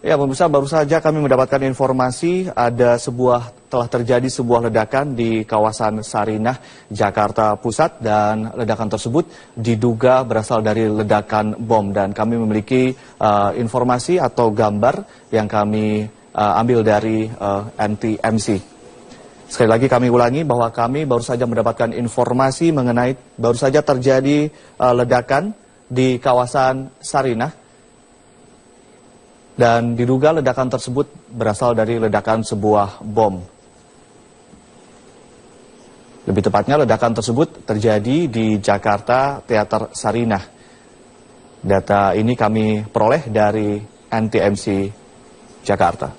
Ya, pemirsa, baru saja kami mendapatkan informasi telah terjadi sebuah ledakan di kawasan Sarinah, Jakarta Pusat, dan ledakan tersebut diduga berasal dari ledakan bom. Dan kami memiliki informasi atau gambar yang kami ambil dari NTMC. Sekali lagi kami ulangi bahwa kami baru saja mendapatkan informasi mengenai baru saja terjadi ledakan di kawasan Sarinah. Dan diduga ledakan tersebut berasal dari ledakan sebuah bom. Lebih tepatnya ledakan tersebut terjadi di Jakarta Teater Sarinah. Data ini kami peroleh dari NTMC Jakarta.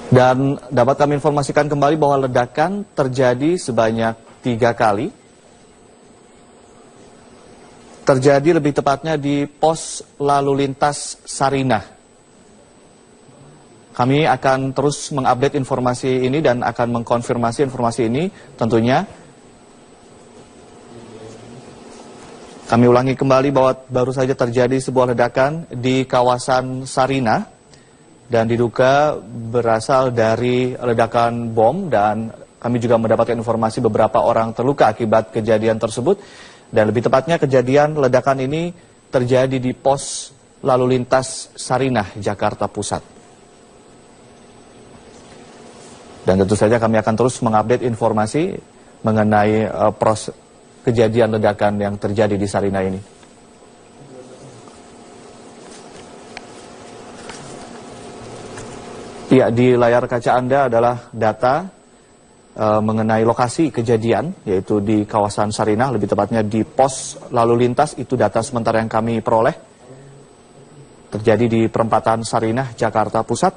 Dan dapat kami informasikan kembali bahwa ledakan terjadi sebanyak 3 kali. Terjadi lebih tepatnya di pos lalu lintas Sarinah. Kami akan terus mengupdate informasi ini dan akan mengkonfirmasi informasi ini tentunya. Kami ulangi kembali bahwa baru saja terjadi sebuah ledakan di kawasan Sarinah dan diduga berasal dari ledakan bom, dan kami juga mendapatkan informasi beberapa orang terluka akibat kejadian tersebut. Dan lebih tepatnya kejadian ledakan ini terjadi di pos lalu lintas Sarinah, Jakarta Pusat. Dan tentu saja kami akan terus mengupdate informasi mengenai kejadian ledakan yang terjadi di Sarinah ini. Ya, di layar kaca Anda adalah data mengenai lokasi kejadian, yaitu di kawasan Sarinah, lebih tepatnya di pos lalu lintas. Itu data sementara yang kami peroleh. Terjadi di perempatan Sarinah, Jakarta Pusat.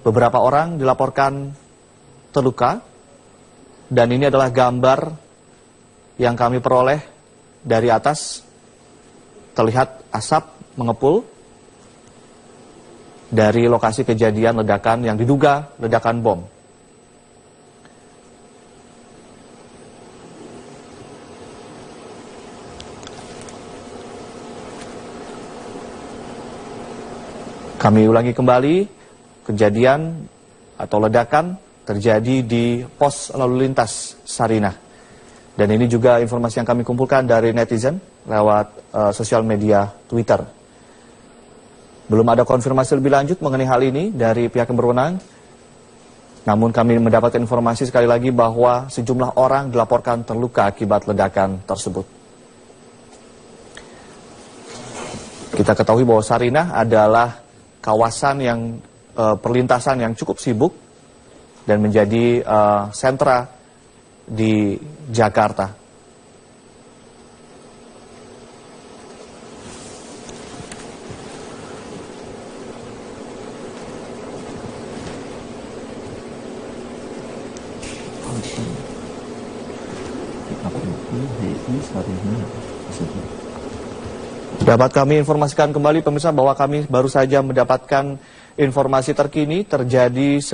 Beberapa orang dilaporkan terluka, dan ini adalah gambar yang kami peroleh dari atas. Terlihat asap mengepul dari lokasi kejadian ledakan yang diduga ledakan bom. Kami ulangi kembali, kejadian atau ledakan terjadi di pos lalu lintas Sarinah. Dan ini juga informasi yang kami kumpulkan dari netizen lewat sosial media Twitter. Belum ada konfirmasi lebih lanjut mengenai hal ini dari pihak yang berwenang. Namun kami mendapatkan informasi sekali lagi bahwa sejumlah orang dilaporkan terluka akibat ledakan tersebut. Kita ketahui bahwa Sarinah adalah kawasan yang perlintasan yang cukup sibuk dan menjadi sentra di Jakarta. Dapat kami informasikan kembali pemirsa bahwa kami baru saja mendapatkan informasi terkini terjadi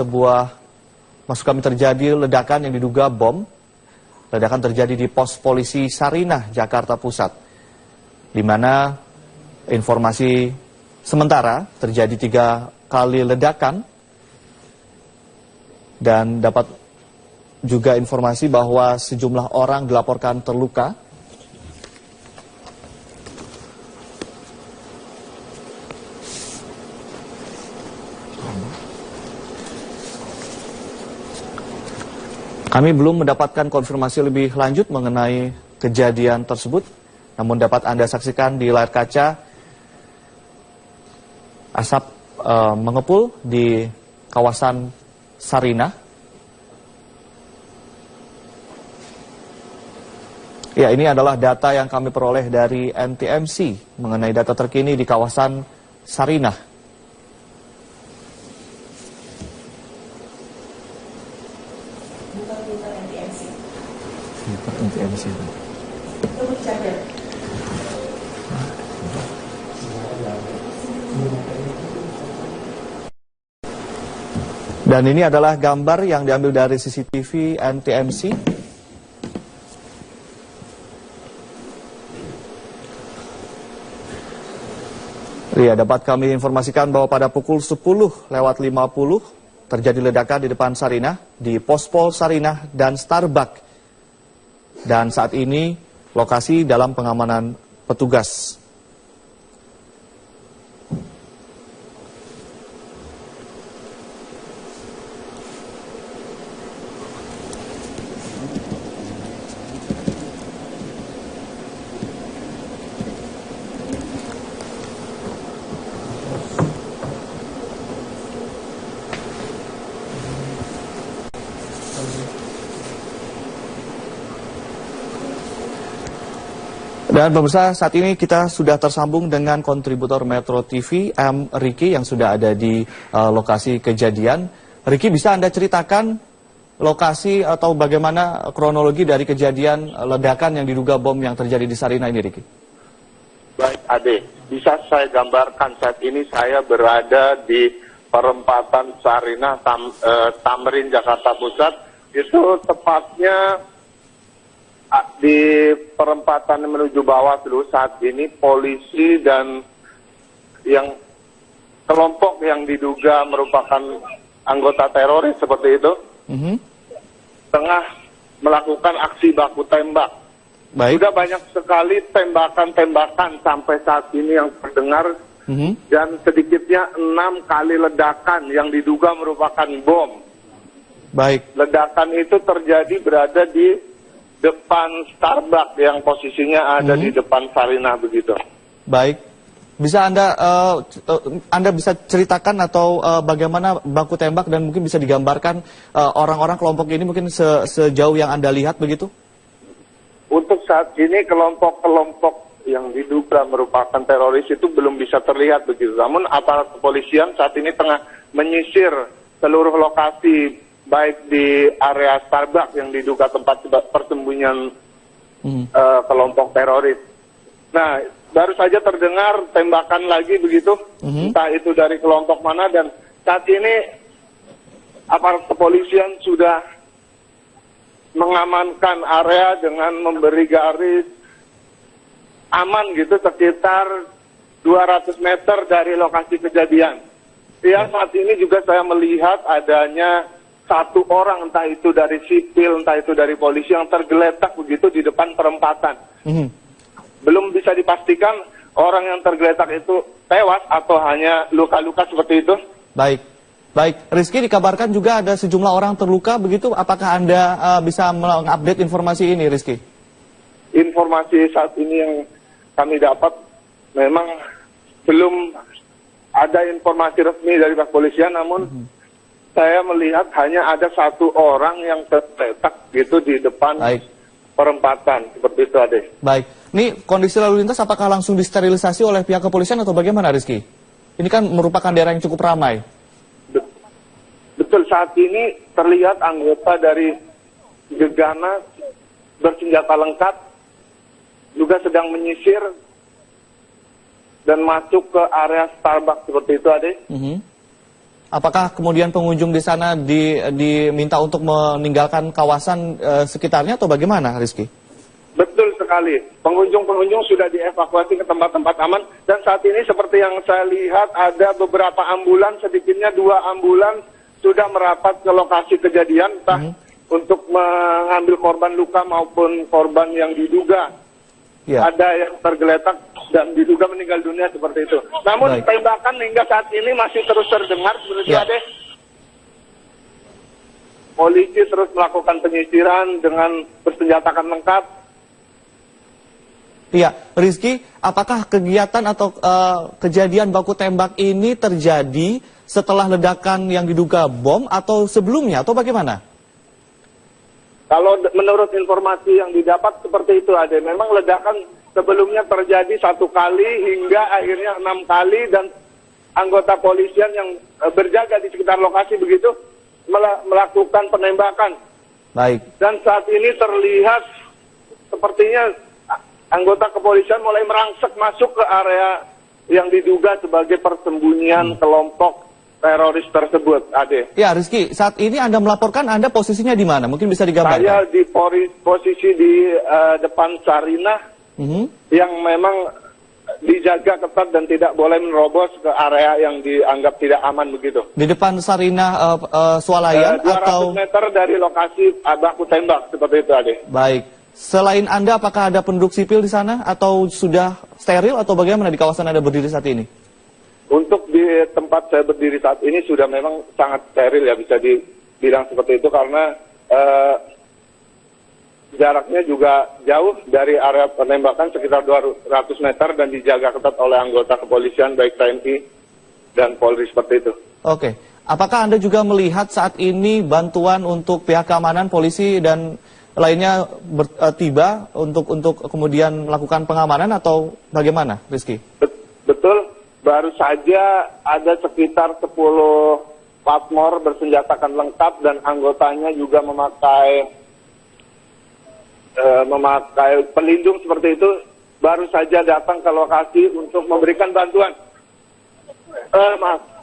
ledakan yang diduga bom. Ledakan terjadi di pos polisi Sarinah, Jakarta Pusat, di mana informasi sementara terjadi 3 kali ledakan, dan dapat juga informasi bahwa sejumlah orang dilaporkan terluka. Kami belum mendapatkan konfirmasi lebih lanjut mengenai kejadian tersebut, namun dapat Anda saksikan di layar kaca asap mengepul di kawasan Sarinah. Ya, ini adalah data yang kami peroleh dari NTMC mengenai data terkini di kawasan Sarinah. NTMC. Dan ini adalah gambar yang diambil dari CCTV NTMC. Ya, dapat kami informasikan bahwa pada pukul 10:50 terjadi ledakan di depan Sarinah, di Pospol Sarinah dan Starbucks. Dan saat ini lokasi dalam pengamanan petugas. Dan pemirsa, saat ini kita sudah tersambung dengan kontributor Metro TV, M. Riki, yang sudah ada di lokasi kejadian. Riki, bisa Anda ceritakan lokasi atau bagaimana kronologi dari kejadian ledakan yang diduga bom yang terjadi di Sarinah ini, Riki? Baik, Ade. Bisa saya gambarkan saat ini saya berada di perempatan Sarinah, Tamrin, Jakarta Pusat. Itu tepatnya di perempatan menuju Bawaslu. Saat ini polisi dan yang kelompok yang diduga merupakan anggota teroris seperti itu tengah melakukan aksi baku tembak. Baik. Sudah banyak sekali tembakan-tembakan sampai saat ini yang terdengar dan sedikitnya 6 kali ledakan yang diduga merupakan bom. Baik. Ledakan itu terjadi berada di depan Starbucks yang posisinya ada di depan Sarinah begitu. Baik. Bisa Anda bisa ceritakan atau bagaimana baku tembak dan mungkin bisa digambarkan orang-orang kelompok ini mungkin sejauh yang Anda lihat begitu? Untuk saat ini kelompok-kelompok yang diduga merupakan teroris itu belum bisa terlihat begitu. Namun aparat kepolisian saat ini tengah menyisir seluruh lokasi baik di area Starbucks yang diduga tempat persembunyian kelompok teroris. Nah, baru saja terdengar tembakan lagi begitu, entah itu dari kelompok mana, dan saat ini aparat kepolisian sudah mengamankan area dengan memberi garis aman gitu sekitar 200 meter dari lokasi kejadian. Ya, saat ini juga saya melihat adanya satu orang, entah itu dari sipil, entah itu dari polisi, yang tergeletak begitu di depan perempatan. Belum bisa dipastikan orang yang tergeletak itu tewas atau hanya luka-luka seperti itu. Baik. Baik, Rizky, dikabarkan juga ada sejumlah orang terluka begitu. Apakah Anda bisa mengupdate informasi ini, Rizky? Informasi saat ini yang kami dapat memang belum ada informasi resmi dari kepolisian, namun saya melihat hanya ada satu orang yang tergeletak gitu di depan perempatan, seperti itu, Ade. Baik, ini kondisi lalu lintas apakah langsung disterilisasi oleh pihak kepolisian atau bagaimana, Rizky? Ini kan merupakan daerah yang cukup ramai. Betul, saat ini terlihat anggota dari Gegana bersenjata lengkap juga sedang menyisir dan masuk ke area Starbucks seperti itu, Ade. Apakah kemudian pengunjung di sana diminta untuk meninggalkan kawasan sekitarnya atau bagaimana, Rizky? Betul sekali. Pengunjung-pengunjung sudah dievakuasi ke tempat-tempat aman. Dan saat ini seperti yang saya lihat ada beberapa ambulans, sedikitnya 2 ambulans sudah merapat ke lokasi kejadian. Entah untuk mengambil korban luka maupun korban yang diduga ada yang tergeletak dan diduga meninggal dunia seperti itu. Namun tembakan hingga saat ini masih terus terdengar seperti ada. Polisi terus melakukan penyisiran dengan bersenjatakan lengkap. Iya, Rizky, apakah kegiatan atau kejadian baku tembak ini terjadi setelah ledakan yang diduga bom atau sebelumnya atau bagaimana? Kalau menurut informasi yang didapat seperti itu, ada. Memang ledakan sebelumnya terjadi 1 kali hingga akhirnya 6 kali, dan anggota polisian yang berjaga di sekitar lokasi begitu melakukan penembakan. Baik. Dan saat ini terlihat sepertinya anggota kepolisian mulai merangsek masuk ke area yang diduga sebagai persembunyian kelompok teroris tersebut, Ade. Ya, Rizky, saat ini Anda melaporkan, Anda posisinya di mana? Mungkin bisa digambarkan. Saya di posisi di depan Sarinah, yang memang dijaga ketat dan tidak boleh menerobos ke area yang dianggap tidak aman begitu. Di depan Sarinah Swalayan 200 atau meter dari lokasi baku tembak seperti itu, Ade. baik. Selain Anda, apakah ada penduduk sipil di sana atau sudah steril atau bagaimana di kawasan Anda berdiri saat ini? Untuk di tempat saya berdiri saat ini sudah memang sangat steril ya, bisa dibilang seperti itu karena jaraknya juga jauh dari area penembakan sekitar 200 meter dan dijaga ketat oleh anggota kepolisian baik TNI dan Polri seperti itu. Oke. Apakah Anda juga melihat saat ini bantuan untuk pihak keamanan, polisi dan lainnya tiba untuk kemudian melakukan pengamanan atau bagaimana, Rizky? Betul, baru saja ada sekitar 10 patmor bersenjatakan lengkap dan anggotanya juga memakai pelindung seperti itu, baru saja datang ke lokasi untuk memberikan bantuan. Maaf.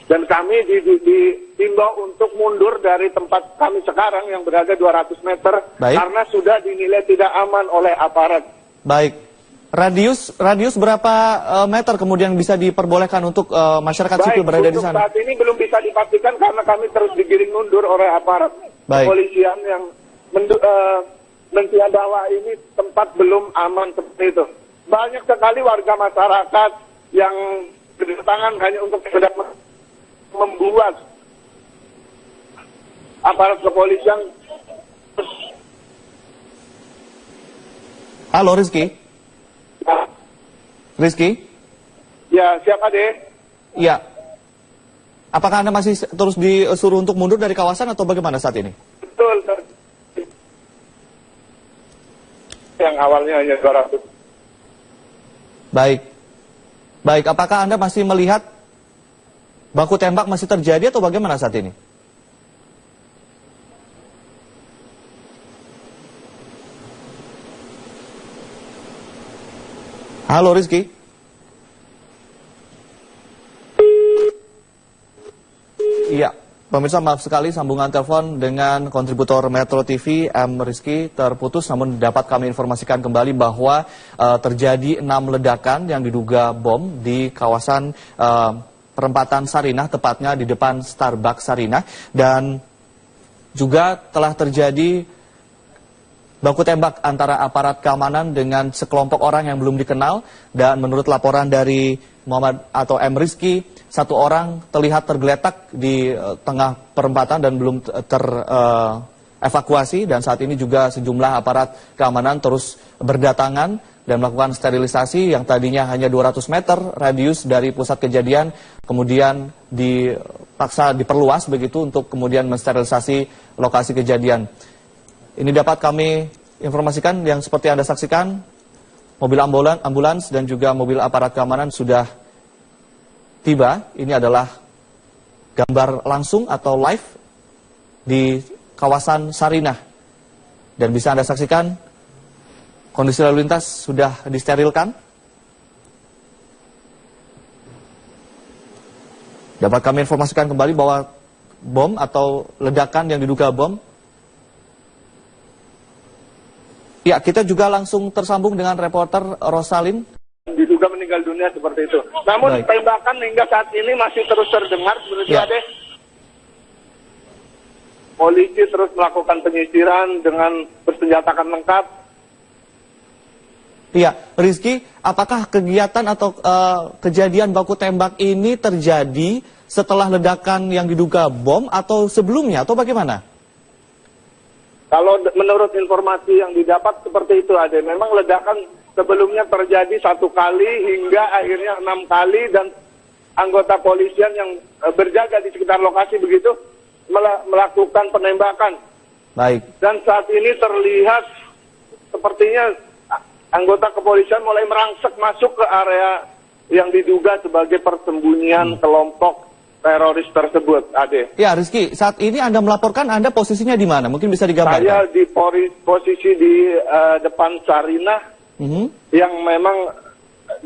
Dan kami diimbau untuk mundur dari tempat kami sekarang yang berada 200 meter. Baik. Karena sudah dinilai tidak aman oleh aparat. Baik. Radius berapa meter kemudian bisa diperbolehkan untuk masyarakat sipil berada di sana? Saat ini belum bisa dipastikan karena kami terus digiring mundur oleh aparat kepolisian yang menunjukkan bahwa ini tempat belum aman seperti itu. Banyak sekali warga masyarakat yang berdatangan hanya untuk sekedar membuat aparat kepolisian. Halo Rizky. Rizky? Ya, siapa deh? Iya. Apakah Anda masih terus disuruh untuk mundur dari kawasan atau bagaimana saat ini? Betul. Yang awalnya hanya 200. Baik. Baik, apakah Anda masih melihat baku tembak masih terjadi atau bagaimana saat ini? Halo Rizky. Iya, pemirsa maaf sekali sambungan telepon dengan kontributor Metro TV M. Rizky terputus, namun dapat kami informasikan kembali bahwa terjadi 6 ledakan yang diduga bom di kawasan perempatan Sarinah, tepatnya di depan Starbucks Sarinah, dan juga telah terjadi baku tembak antara aparat keamanan dengan sekelompok orang yang belum dikenal, dan menurut laporan dari Muhammad atau M. Rizky, 1 orang terlihat tergeletak di tengah perempatan dan belum terevakuasi, dan saat ini juga sejumlah aparat keamanan terus berdatangan dan melakukan sterilisasi yang tadinya hanya 200 meter radius dari pusat kejadian, kemudian dipaksa diperluas begitu untuk kemudian mensterilisasi lokasi kejadian. Ini dapat kami informasikan yang seperti Anda saksikan, mobil ambulans dan juga mobil aparat keamanan sudah tiba. Ini adalah gambar langsung atau live di kawasan Sarinah. Dan bisa Anda saksikan, kondisi lalu lintas sudah disterilkan. Dapat kami informasikan kembali bahwa bom atau ledakan yang diduga bom. Ya, kita juga langsung tersambung dengan reporter Rosalin. Diduga meninggal dunia seperti itu. Namun tembakan hingga saat ini masih terus terdengar seperti ya. Ada. Polisi terus melakukan penyisiran dengan bersenjatakan lengkap. Iya, Rizky, apakah kegiatan atau kejadian baku tembak ini terjadi setelah ledakan yang diduga bom atau sebelumnya atau bagaimana? Kalau menurut informasi yang didapat seperti itu ada. Memang ledakan sebelumnya terjadi 1 kali hingga akhirnya 6 kali dan anggota polisian yang berjaga di sekitar lokasi begitu melakukan penembakan. Baik. Dan saat ini terlihat sepertinya anggota kepolisian mulai merangsek masuk ke area yang diduga sebagai persembunyian kelompok teroris tersebut, Ade. Ya, Rizky, saat ini Anda melaporkan, Anda posisinya di mana? Mungkin bisa digambarkan. Saya di posisi di depan Sarinah, yang memang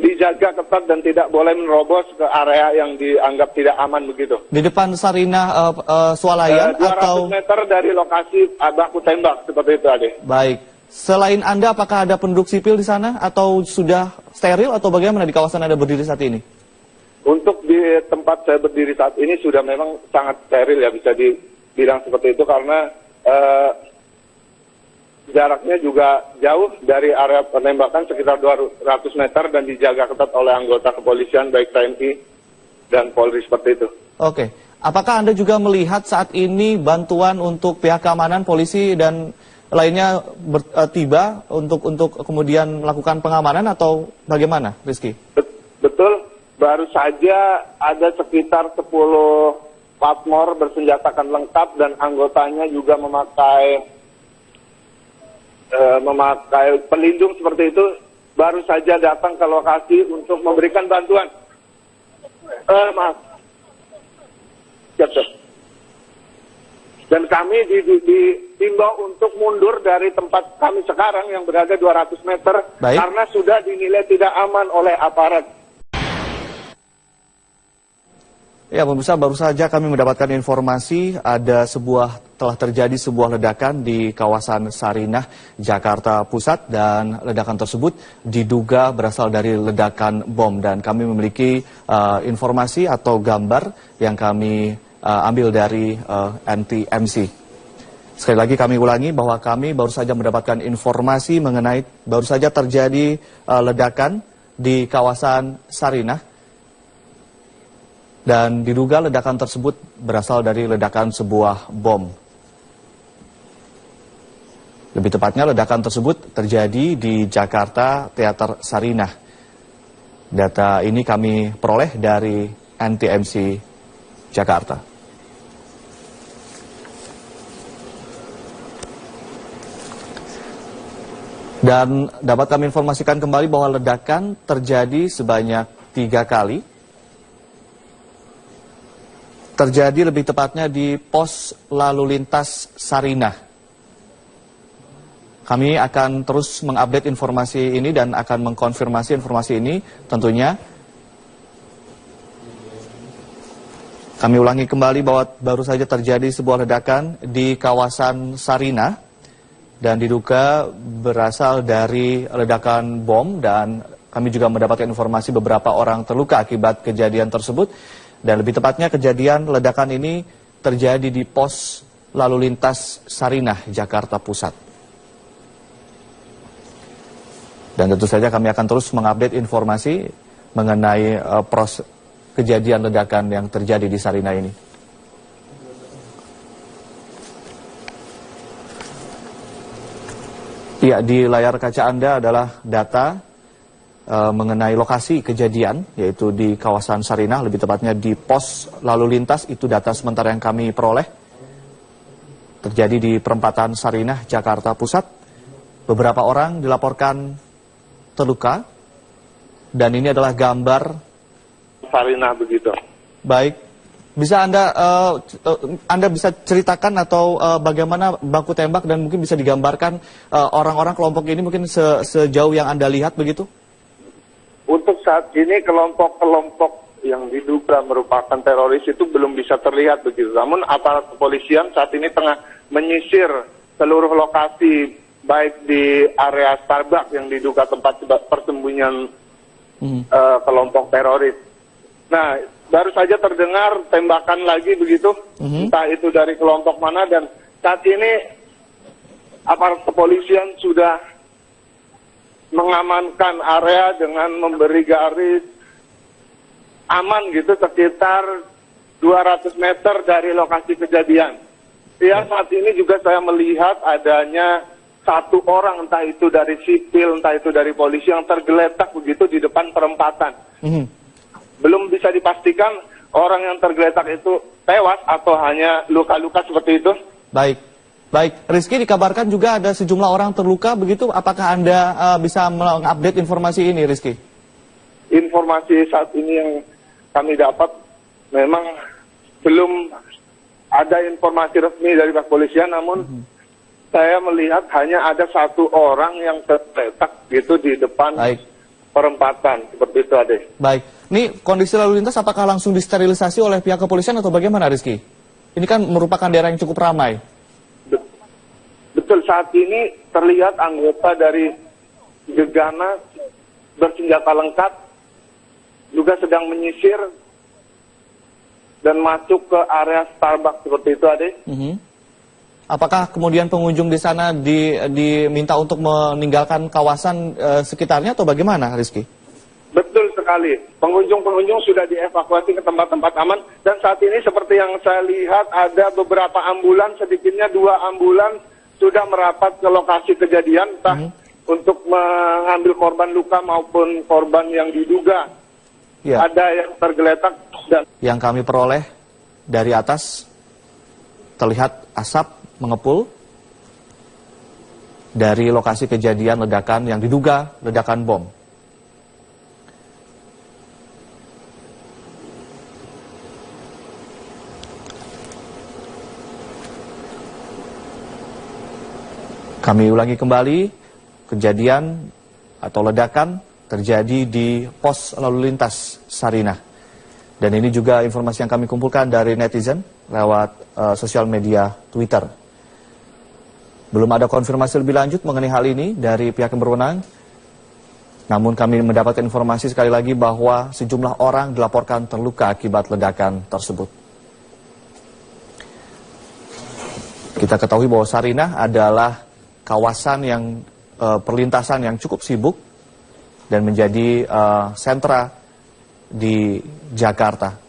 dijaga ketat dan tidak boleh menerobos ke area yang dianggap tidak aman begitu. Di depan Sarinah Swalayan 200 atau 200 meter dari lokasi baku tembak seperti itu, Ade. baik. Selain Anda, apakah ada penduduk sipil di sana atau sudah steril atau bagaimana di kawasan Anda berdiri saat ini? Untuk di tempat saya berdiri saat ini sudah memang sangat steril ya, bisa dibilang seperti itu karena jaraknya juga jauh dari area penembakan sekitar 200 meter dan dijaga ketat oleh anggota kepolisian baik TNI dan Polri seperti itu. Oke, apakah Anda juga melihat saat ini bantuan untuk pihak keamanan, polisi dan lainnya tiba untuk kemudian melakukan pengamanan atau bagaimana, Rizky? Betul, baru saja ada sekitar 10 patmor bersenjatakan lengkap dan anggotanya juga memakai pelindung seperti itu, baru saja datang ke lokasi untuk memberikan bantuan. Maaf. Dan kami diimbau untuk mundur dari tempat kami sekarang yang berada 200 meter. Baik. Karena sudah dinilai tidak aman oleh aparat. Ya, pemirsa, baru saja kami mendapatkan informasi telah terjadi sebuah ledakan di kawasan Sarinah, Jakarta Pusat, dan ledakan tersebut diduga berasal dari ledakan bom. Dan kami memiliki informasi atau gambar yang kami ambil dari NTMC. Sekali lagi kami ulangi bahwa kami baru saja mendapatkan informasi mengenai baru saja terjadi ledakan di kawasan Sarinah. Dan diduga ledakan tersebut berasal dari ledakan sebuah bom. Lebih tepatnya ledakan tersebut terjadi di Jakarta Teater Sarinah. Data ini kami peroleh dari NTMC Jakarta. Dan dapat kami informasikan kembali bahwa ledakan terjadi sebanyak 3 kali. Terjadi lebih tepatnya di pos lalu lintas Sarinah. Kami akan terus mengupdate informasi ini dan akan mengkonfirmasi informasi ini tentunya. Kami ulangi kembali bahwa baru saja terjadi sebuah ledakan di kawasan Sarinah dan diduga berasal dari ledakan bom, dan kami juga mendapatkan informasi beberapa orang terluka akibat kejadian tersebut. Dan lebih tepatnya kejadian ledakan ini terjadi di pos lalu lintas Sarinah, Jakarta Pusat. Dan tentu saja kami akan terus mengupdate informasi mengenai kejadian ledakan yang terjadi di Sarinah ini. Ya, di layar kaca Anda adalah data mengenai lokasi kejadian, yaitu di kawasan Sarinah, lebih tepatnya di pos lalu lintas. Itu data sementara yang kami peroleh. Terjadi di perempatan Sarinah, Jakarta Pusat. Beberapa orang dilaporkan terluka, dan ini adalah gambar Sarinah begitu. Baik, bisa Anda bisa ceritakan atau bagaimana baku tembak, dan mungkin bisa digambarkan orang-orang kelompok ini mungkin sejauh yang Anda lihat begitu? Untuk saat ini kelompok-kelompok yang diduga merupakan teroris itu belum bisa terlihat begitu. Namun aparat kepolisian saat ini tengah menyisir seluruh lokasi, baik di area Starbucks yang diduga tempat persembunyian kelompok teroris. Nah, baru saja terdengar tembakan lagi begitu, entah itu dari kelompok mana, dan saat ini aparat kepolisian sudah mengamankan area dengan memberi garis aman gitu sekitar 200 meter dari lokasi kejadian. Ya, saat ini juga saya melihat adanya satu orang, entah itu dari sipil, entah itu dari polisi, yang tergeletak begitu di depan perempatan. Belum bisa dipastikan orang yang tergeletak itu tewas atau hanya luka-luka seperti itu. Baik, Rizky, dikabarkan juga ada sejumlah orang terluka begitu. Apakah Anda bisa mengupdate informasi ini, Rizky? Informasi saat ini yang kami dapat memang belum ada informasi resmi dari kepolisian, namun saya melihat hanya ada satu orang yang tergeletak gitu di depan perempatan, seperti itu, Ade. Baik, ini kondisi lalu lintas apakah langsung disterilisasi oleh pihak kepolisian atau bagaimana, Rizky? Ini kan merupakan daerah yang cukup ramai. Betul. Betul, saat ini terlihat anggota dari Gegana bersenjata lengkap juga sedang menyisir dan masuk ke area Starbucks seperti itu, Ade. Apakah kemudian pengunjung di sana diminta untuk meninggalkan kawasan sekitarnya atau bagaimana, Rizky? Betul sekali. Pengunjung-pengunjung sudah dievakuasi ke tempat-tempat aman. Dan saat ini seperti yang saya lihat ada beberapa ambulans, sedikitnya 2 ambulans sudah merapat ke lokasi kejadian. Entah untuk mengambil korban luka maupun korban yang diduga. Ada yang tergeletak. Dan yang kami peroleh dari atas terlihat asap mengepul dari lokasi kejadian ledakan yang diduga ledakan bom. Kami ulangi kembali, kejadian atau ledakan terjadi di pos lalu lintas Sarinah. Dan ini juga informasi yang kami kumpulkan dari netizen lewat sosial media Twitter. Belum ada konfirmasi lebih lanjut mengenai hal ini dari pihak yang berwenang. Namun kami mendapatkan informasi sekali lagi bahwa sejumlah orang dilaporkan terluka akibat ledakan tersebut. Kita ketahui bahwa Sarinah adalah kawasan yang perlintasan yang cukup sibuk dan menjadi sentra di Jakarta.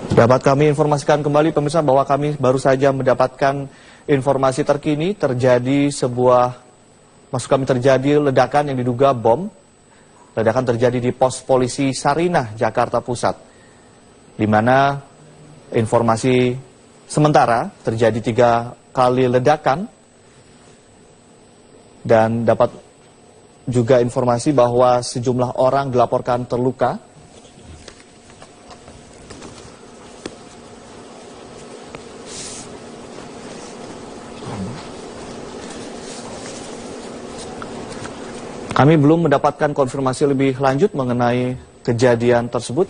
Dapat kami informasikan kembali pemirsa bahwa kami baru saja mendapatkan informasi terkini terjadi ledakan yang diduga bom. Ledakan terjadi di pos polisi Sarinah, Jakarta Pusat. Di mana informasi sementara terjadi 3 kali ledakan. Dan dapat juga informasi bahwa sejumlah orang dilaporkan terluka. Kami belum mendapatkan konfirmasi lebih lanjut mengenai kejadian tersebut.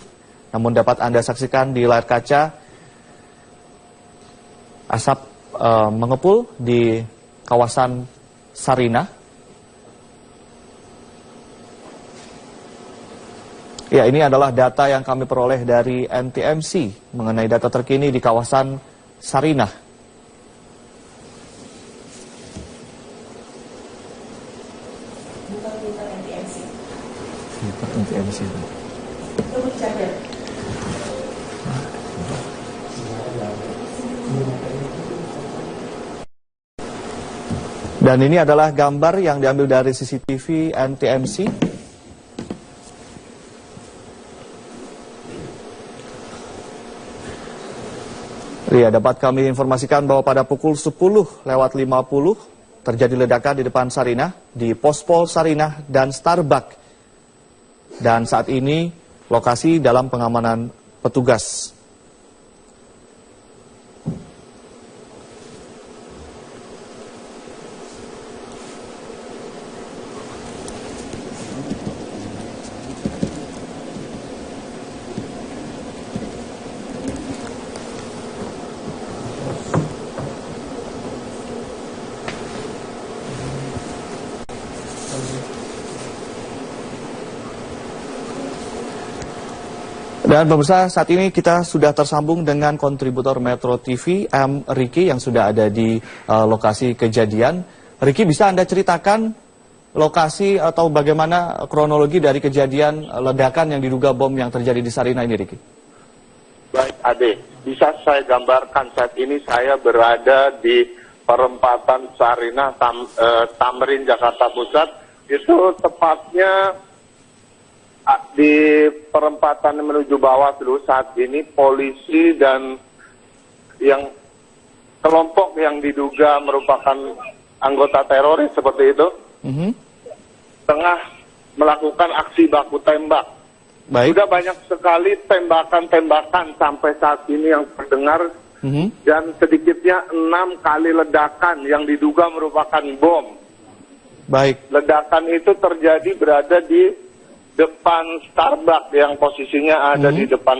Namun dapat Anda saksikan di layar kaca asap mengepul di kawasan Sarinah. Ya, ini adalah data yang kami peroleh dari NTMC mengenai data terkini di kawasan Sarinah. Dan ini adalah gambar yang diambil dari CCTV NTMC. Ya, dapat kami informasikan bahwa pada pukul 10:50 terjadi ledakan di depan Sarinah, di Pospol Sarinah dan Starbucks. Dan saat ini lokasi dalam pengamanan petugas. Dan pemirsa, saat ini kita sudah tersambung dengan kontributor Metro TV, M. Ricky, yang sudah ada di lokasi kejadian. Ricky, bisa Anda ceritakan lokasi atau bagaimana kronologi dari kejadian ledakan yang diduga bom yang terjadi di Sarinah ini, Ricky? Baik, Ade. Bisa saya gambarkan saat ini saya berada di perempatan Sarinah, Tamrin, Jakarta Pusat. Itu tepatnya di perempatan menuju Bawaslu. Saat ini polisi dan kelompok yang diduga merupakan anggota teroris seperti itu tengah melakukan aksi baku tembak. Baik. Sudah banyak sekali tembakan-tembakan sampai saat ini yang terdengar dan sedikitnya 6 kali ledakan yang diduga merupakan bom. Baik. Ledakan itu terjadi berada di depan Starbucks yang posisinya ada di depan